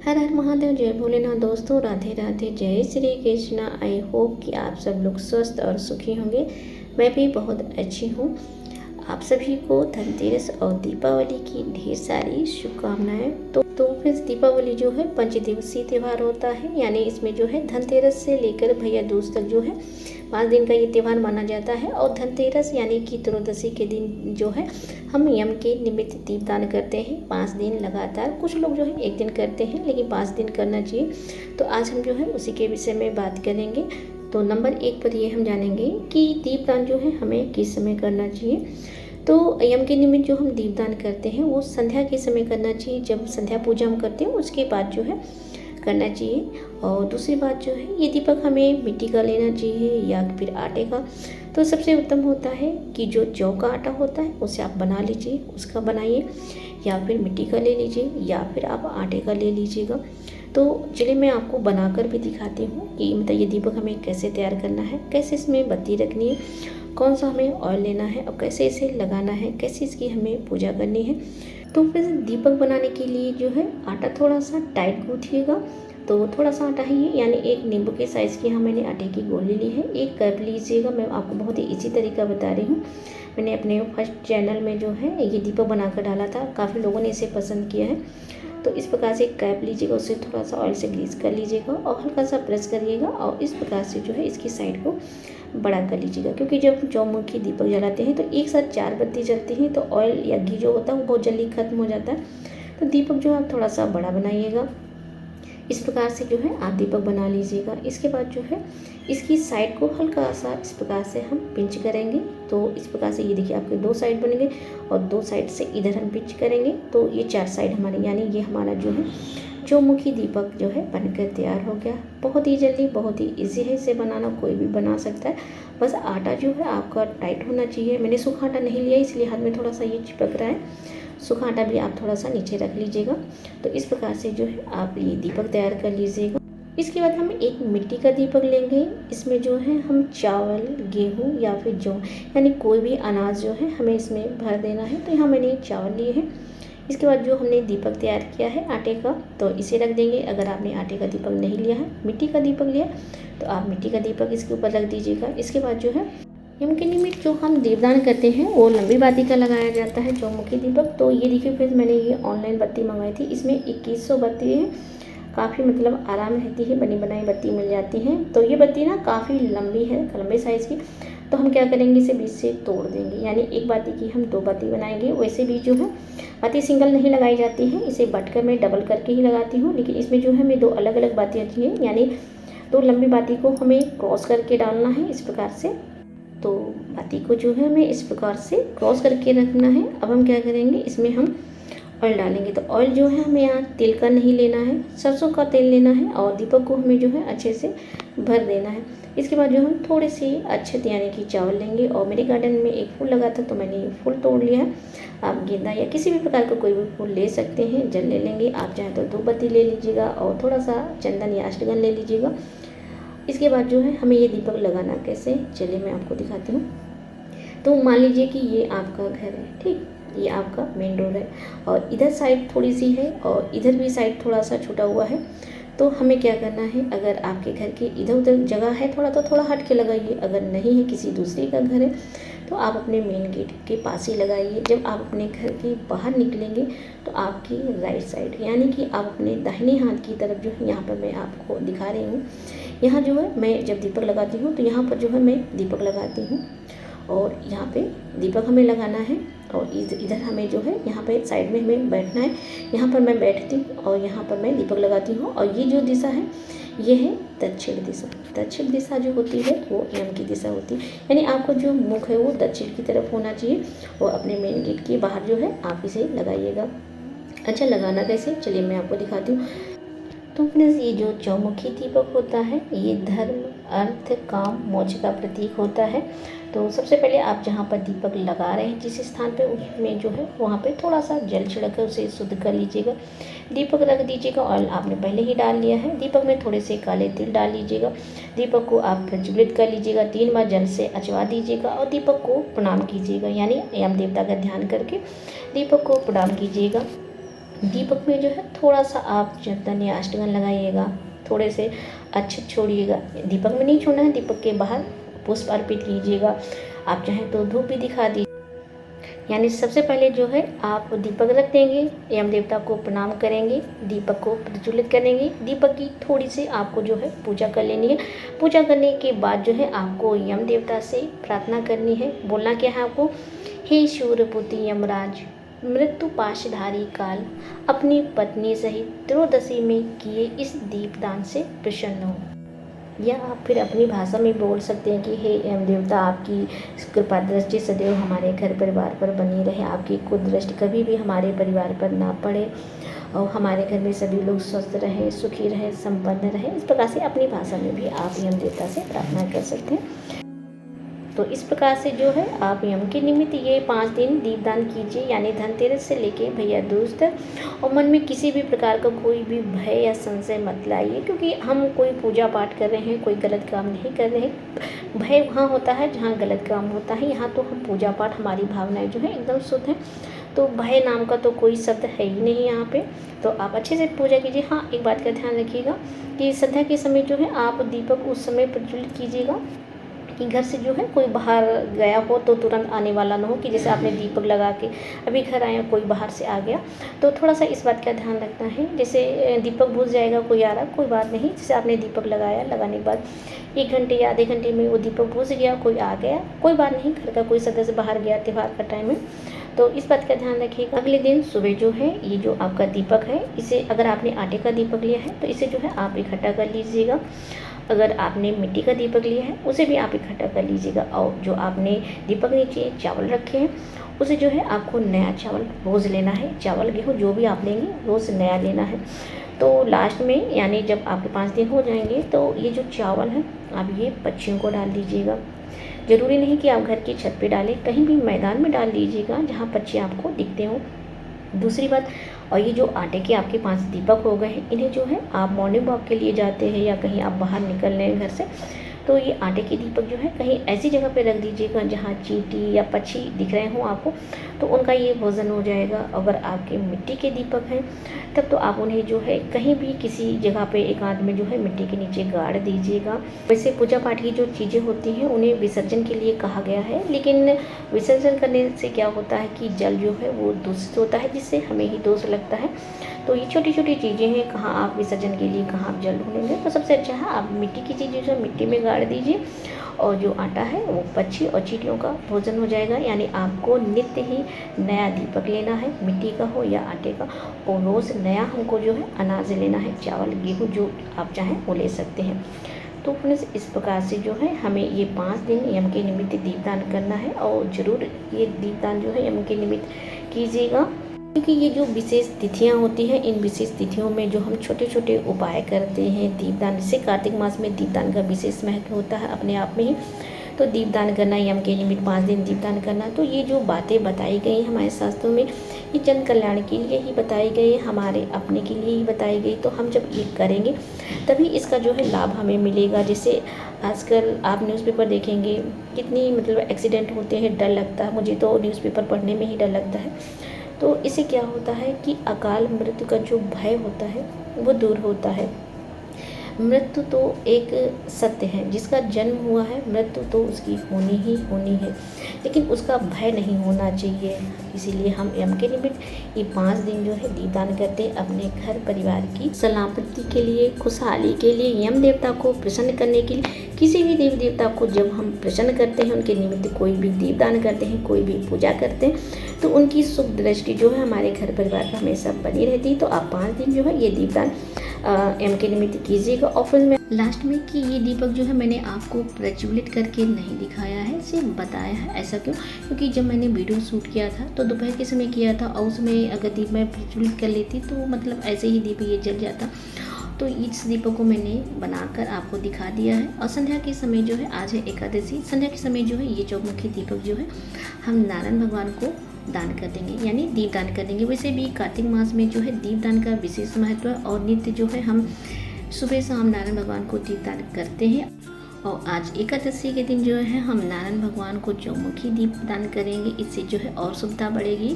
हर हर महादेव, जय भोलेनाथ। दोस्तों राधे राधे, जय श्री कृष्णा। आई होप कि आप सब लोग स्वस्थ और सुखी होंगे। मैं भी बहुत अच्छी हूँ। आप सभी को धनतेरस और दीपावली की ढेर सारी शुभकामनाएं। तो फिर दीपावली जो है 5 दिवसीय त्यौहार होता है, यानी इसमें जो है धनतेरस से लेकर भैया दूज तक जो है 5 दिन का ये त्यौहार माना जाता है। और धनतेरस यानी कि त्रयोदशी के दिन जो है हम यम के निमित्त दीपदान करते हैं 5 दिन लगातार। कुछ लोग जो है 1 दिन करते हैं, लेकिन 5 दिन करना चाहिए। तो आज हम जो है उसी के विषय में बात करेंगे। तो नंबर 1 पर ये हम जानेंगे कि दीपदान जो है हमें किस समय करना चाहिए। तो यम के निमित्त जो हम दीपदान करते हैं वो संध्या के समय करना चाहिए। जब संध्या पूजा हम करते हैं उसके बाद जो है करना चाहिए। और दूसरी बात जो है, ये दीपक हमें मिट्टी का लेना चाहिए या फिर आटे का। तो सबसे उत्तम होता है कि जो जौ का आटा होता है उसे आप बना लीजिए, उसका बनाइए, या फिर मिट्टी का ले लीजिए या फिर आप आटे का ले लीजिएगा। तो चलिए मैं आपको बनाकर भी दिखाती हूँ कि मतलब ये दीपक हमें कैसे तैयार करना है, कैसे इसमें बत्ती रखनी है, कौन सा हमें ऑयल लेना है और कैसे इसे लगाना है, कैसे इसकी हमें पूजा करनी है। तो फिर दीपक बनाने के लिए जो है आटा थोड़ा सा टाइट गूँथिएगा। तो थोड़ा सा आटा है ये, यानी 1 नींबू के साइज़ की मैंने आटे की गोली ली है। 1 कप लीजिएगा। मैं आपको बहुत ही इजी तरीका बता रही हूँ। मैंने अपने फर्स्ट चैनल में जो है ये दीपक बनाकर डाला था, काफ़ी लोगों ने इसे पसंद किया है। तो इस प्रकार से 1 कैप लीजिएगा, उसे थोड़ा सा ऑयल से ग्रीस कर लीजिएगा और हल्का सा प्रेस करिएगा और इस प्रकार से जो है इसकी साइड को बड़ा कर लीजिएगा। क्योंकि जब चौमुखी दीपक जलाते हैं तो एक साथ 4 बत्ती जलती हैं, तो ऑयल या घी जो होता है वो बहुत जल्दी ख़त्म हो जाता है। तो दीपक जो आप थोड़ा सा बड़ा बनाइएगा। इस प्रकार से जो है आप दीपक बना लीजिएगा। इसके बाद जो है इसकी साइड को हल्का सा इस प्रकार से हम पिंच करेंगे। तो इस प्रकार से ये देखिए आपके 2 साइड बनेंगे और 2 साइड से इधर हम पिंच करेंगे। तो ये 4 साइड हमारे, यानी ये हमारा जो है चौमुखी दीपक जो है बनकर तैयार हो गया। बहुत ही जल्दी, बहुत ही इजी है इसे बनाना, कोई भी बना सकता है। बस आटा जो है आपका टाइट होना चाहिए। मैंने सूखा आटा नहीं लिया, इसलिए हाथ में थोड़ा सा ये चिपक रहा है। सूखा आटा भी आप थोड़ा सा नीचे रख लीजिएगा। तो इस प्रकार से जो है आप ये दीपक तैयार कर लीजिएगा। इसके बाद हम एक मिट्टी का दीपक लेंगे। इसमें जो है हम चावल, गेहूँ या फिर जौ, यानी कोई भी अनाज जो है हमें इसमें भर देना है। तो यहाँ मैंने चावल लिए हैं। इसके बाद जो हमने दीपक तैयार किया है आटे का, तो इसे रख देंगे। अगर आपने आटे का दीपक नहीं लिया है, मिट्टी का दीपक लिया, तो आप मिट्टी का दीपक इसके ऊपर रख दीजिएगा। इसके बाद जो है यम के निमित्त जो हम दीपदान करते हैं वो लंबी बाती का लगाया जाता है, चौमुखी दीपक। तो ये देखिए फ्रेंड्स, मैंने ये ऑनलाइन बत्ती मंगाई थी। इसमें 2100 बत्ती है। काफ़ी मतलब आराम रहती है, बनी बनाई बत्ती मिल जाती है। तो ये बत्ती ना काफ़ी लंबी है, लंबे साइज़ की। तो हम क्या करेंगे, इसे बीच से तोड़ देंगे, यानी एक बाती की हम 2 बाती बनाएंगे। वैसे भी जो है बाती सिंगल नहीं लगाई जाती है, इसे बटकर मैं डबल करके ही लगाती हूँ। लेकिन इसमें जो है मैं 2 अलग अलग बातियाँ की हैं, यानी 2 लंबी बाती को हमें क्रॉस करके डालना है इस प्रकार से। तो बाती को जो है हमें इस प्रकार से क्रॉस करके रखना है। अब हम क्या करेंगे, इसमें हम ऑयल डालेंगे। तो ऑयल जो है हमें यहाँ तेल का नहीं लेना है, सरसों का तेल लेना है। और दीपक को हमें जो है अच्छे से भर देना है। इसके बाद जो हम थोड़े से अच्छे यानी कि चावल लेंगे। और मेरे गार्डन में एक फूल लगा था, तो मैंने ये फूल तोड़ लिया है। आप गेंदा या किसी भी प्रकार का कोई भी फूल ले सकते हैं, जल ले लेंगे। आप चाहें तो 2 बत्ती ले लीजिएगा और थोड़ा सा चंदन या अष्टगंध ले लीजिएगा। इसके बाद जो है हमें ये दीपक लगाना कैसे, चलिए मैं आपको दिखाती हूँ। तो मान लीजिए कि ये आपका घर है, ठीक, ये आपका मेन डोर है और इधर साइड थोड़ी सी है और इधर भी साइड थोड़ा सा छूटा हुआ है। तो हमें क्या करना है, अगर आपके घर के इधर उधर जगह है थोड़ा, तो थोड़ा हट के लगाइए। अगर नहीं है, किसी दूसरे का घर है, तो आप अपने मेन गेट के पास ही लगाइए। जब आप अपने घर के बाहर निकलेंगे तो आपकी राइट साइड, यानी कि आप अपने दाहिने हाथ की तरफ जो है, यहाँ पर मैं आपको दिखा रही हूँ, यहाँ जो है मैं जब दीपक लगाती हूँ तो यहाँ पर जो है मैं दीपक लगाती हूँ और यहाँ पे दीपक हमें लगाना है। और इधर हमें जो है यहाँ पे साइड में हमें बैठना है। यहाँ पर मैं बैठती हूँ और यहाँ पर मैं दीपक लगाती हूँ। और ये जो दिशा है ये है दक्षिण दिशा। दक्षिण दिशा जो होती है वो यम की दिशा होती है, यानी आपका जो मुख है वो दक्षिण की तरफ होना चाहिए। और अपने मेन गेट के बाहर जो है आप इसे लगाइएगा। अच्छा, लगाना कैसे, चलिए मैं आपको दिखाती हूँ। तो फ्रेंड्स, ये जो चौमुखी दीपक होता है ये धर्म, अर्थ, काम, मोक्ष का प्रतीक होता है। तो सबसे पहले आप जहाँ पर दीपक लगा रहे हैं जिस स्थान पे, उसमें जो है वहाँ पे थोड़ा सा जल छिड़क कर उसे शुद्ध कर लीजिएगा। दीपक रख दीजिएगा। ऑयल आपने पहले ही डाल लिया है। दीपक में थोड़े से काले तिल डाल लीजिएगा। दीपक को आप प्रज्वलित कर लीजिएगा, 3 बार जल से अचवा दीजिएगा और दीपक को प्रणाम कीजिएगा, यानी यम देवता का ध्यान करके दीपक को प्रणाम कीजिएगा। दीपक में जो है थोड़ा सा आप चंदन या अष्टगंध लगाइएगा, थोड़े से अक्षत छोड़िएगा। दीपक में नहीं छोड़ना है, दीपक के बाहर पुष्प अर्पित कीजिएगा। आप चाहें तो धूप भी दिखा दीजिए। यानी सबसे पहले जो है आप दीपक रख देंगे, यम देवता को प्रणाम करेंगे, दीपक को प्रज्वलित करेंगे। दीपक की थोड़ी सी आपको जो है पूजा कर लेनी है। पूजा करने के बाद जो है आपको यम देवता से प्रार्थना करनी है। बोलना क्या है आपको, हे शूरपुत्र यमराज, मृत्यु पाशधारी काल अपनी पत्नी सहित त्रयोदशी में किए इस दीपदान से प्रसन्न हो। या आप फिर अपनी भाषा में बोल सकते हैं कि हे यम देवता, आपकी कृपा दृष्टि सदैव हमारे घर परिवार पर बनी रहे, आपकी कुदृष्टि कभी भी हमारे परिवार पर ना पड़े और हमारे घर में सभी लोग स्वस्थ रहें, सुखी रहें, संपन्न रहें। इस प्रकार से अपनी भाषा में भी आप यम देवता से प्रार्थना कर सकते हैं। तो इस प्रकार से जो है आप यम के निमित्त ये 5 दिन दीपदान कीजिए। यानी धनतेरस से लेके भैया दूज तक। और मन में किसी भी प्रकार का कोई भी भय या संशय मत लाइए, क्योंकि हम कोई पूजा पाठ कर रहे हैं, कोई गलत काम नहीं कर रहे हैं। भय वहाँ होता है जहाँ गलत काम होता है। यहाँ तो हम पूजा पाठ, हमारी भावनाएं जो है एकदम शुद्ध हैं। तो भय नाम का तो कोई शब्द है ही नहीं यहाँ पे। तो आप अच्छे से पूजा कीजिए। हाँ, एक बात का ध्यान रखिएगा कि संध्या के समय जो है आप दीपक उस समय प्रज्वलित कीजिएगा कि घर से जो है कोई बाहर गया हो तो तुरंत आने वाला ना हो, कि जैसे आपने दीपक लगा के अभी घर आया, कोई बाहर से आ गया। तो थोड़ा सा इस बात का ध्यान रखना है। जैसे दीपक बुझ जाएगा, कोई आ रहा, कोई बात नहीं। जैसे आपने दीपक लगाया, लगाने के बाद 1 घंटे या आधे घंटे में वो दीपक बुझ गया, कोई आ गया, कोई बात नहीं, घर का कोई सदस्य बाहर गया, त्यौहार का टाइम है, तो इस बात का ध्यान रखिएगा। अगले दिन सुबह जो है ये जो आपका दीपक है, इसे अगर आपने आटे का दीपक लिया है तो इसे जो है आप इकट्ठा कर लीजिएगा। अगर आपने मिट्टी का दीपक लिया है उसे भी आप इकट्ठा कर लीजिएगा। और जो आपने दीपक नीचे चावल रखे हैं उसे जो है आपको नया चावल रोज़ लेना है। चावल गेहूँ जो भी आप लेंगे रोज़ नया लेना है। तो लास्ट में यानी जब आपके 5 दिन हो जाएंगे तो ये जो चावल है आप ये पक्षियों को डाल दीजिएगा। ज़रूरी नहीं कि आप घर की छत पे डालें, कहीं भी मैदान में डाल दीजिएगा जहाँ पक्षी आपको दिखते हों। दूसरी बात, और ये जो आटे के आपके 5 दीपक हो गए हैं, इन्हें जो है आप मॉर्निंग वॉक के लिए जाते हैं या कहीं आप बाहर निकल रहे हैं घर से, तो ये आटे के दीपक जो है कहीं ऐसी जगह पे रख दीजिएगा जहाँ चींटी या पक्षी दिख रहे हों आपको, तो उनका ये भोजन हो जाएगा। अगर आपके मिट्टी के दीपक हैं तब तो आप उन्हें जो है कहीं भी किसी जगह पे एकांत में जो है मिट्टी के नीचे गाड़ दीजिएगा। वैसे पूजा पाठ की जो चीज़ें होती हैं उन्हें विसर्जन के लिए कहा गया है, लेकिन विसर्जन करने से क्या होता है कि जल जो है वो दूषित होता है, जिससे हमें ही दोष लगता है। तो ये छोटी छोटी चीज़ें हैं, कहाँ आप विसर्जन के लिए कहाँ आप जल ढूंढेंगे, तो सबसे अच्छा है आप मिट्टी की चीज़ें जो मिट्टी में गाड़ दीजिए। और जो आटा है वो पक्षी और चींटियों का भोजन हो जाएगा। यानी आपको नित्य ही नया दीपक लेना है, मिट्टी का हो या आटे का, और रोज़ नया हमको जो है अनाज लेना है, चावल गेहूँ जो आप चाहें वो ले सकते हैं। तो फ्रेंड्स, इस प्रकार से जो है हमें ये 5 दिन यम के निमित्त दीपदान करना है। और ज़रूर ये दीपदान जो है यम के निमित्त कीजिएगा, क्योंकि ये जो विशेष तिथियां होती हैं, इन विशेष तिथियों में जो हम छोटे छोटे उपाय करते हैं दीपदान, जैसे कार्तिक मास में दीपदान का विशेष महत्व होता है अपने आप में ही। तो दीपदान करना, यम के निमित्त 5 दिन दीपदान करना, तो ये जो बातें बताई गई हमारे शास्त्रों में, ये जन कल्याण के लिए ही बताई गई, हमारे अपने के लिए ही बताई गई। तो हम जब ये करेंगे तभी इसका जो है लाभ हमें मिलेगा। जैसे आजकल आप न्यूज़पेपर देखेंगे, कितनी मतलब एक्सीडेंट होते हैं, डर लगता है। मुझे तो न्यूज़पेपर पढ़ने में ही डर लगता है। तो इससे क्या होता है कि अकाल मृत्यु का जो भय होता है वो दूर होता है। मृत्यु तो एक सत्य है, जिसका जन्म हुआ है मृत्यु तो उसकी होनी ही होनी है, लेकिन उसका भय नहीं होना चाहिए। इसीलिए हम यम के निमित्त ये 5 दिन जो है दीपदान करते हैं, अपने घर परिवार की सलामती के लिए, खुशहाली के लिए, यम देवता को प्रसन्न करने के लिए। किसी भी देवी देवता को जब हम प्रसन्न करते हैं, उनके निमित्त कोई भी दीपदान करते हैं, कोई भी पूजा करते हैं, तो उनकी शुभ दृष्टि जो है हमारे घर परिवार पर हमेशा बनी रहती है। तो आप 5 दिन जो है ये दीपदान यम के निमित्त कीजिएगा। और फिर मैं लास्ट में कि ये दीपक जो है मैंने आपको प्रज्वलित करके नहीं दिखाया है, सिर्फ बताया है। ऐसा क्यों? क्योंकि जब मैंने वीडियो शूट किया था तो दोपहर के समय किया था, और उसमें अगर दीप मैं प्रज्वलित कर लेती तो मतलब ऐसे ही दीप ये जल जाता। तो इस दीपक को मैंने बनाकर आपको दिखा दिया है। और संध्या के समय जो है, आज है एकादशी, संध्या के समय जो है ये चौमुखी दीपक जो है हम नारायण भगवान को दान कर देंगे, यानी दीप दान कर देंगे। वैसे भी कार्तिक मास में जो है दीपदान का विशेष महत्व है, और नित्य जो है हम सुबह शाम नारायण भगवान को दीपदान करते हैं। और आज एकादशी के दिन जो है हम नारायण भगवान को चौमुखी दीप दान करेंगे, इससे जो है और शुभता बढ़ेगी।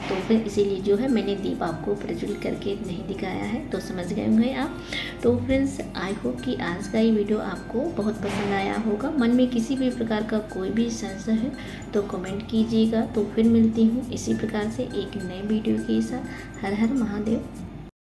तो फिर इसीलिए जो है मैंने दीप आपको प्रज्वलित करके नहीं दिखाया है, तो समझ गए होंगे आप। तो फ्रेंड्स, आई होप कि आज का ये वीडियो आपको बहुत पसंद आया होगा। मन में किसी भी प्रकार का कोई भी संशय है तो कमेंट कीजिएगा। तो फिर मिलती हूँ इसी प्रकार से एक नए वीडियो के साथ। हर हर महादेव।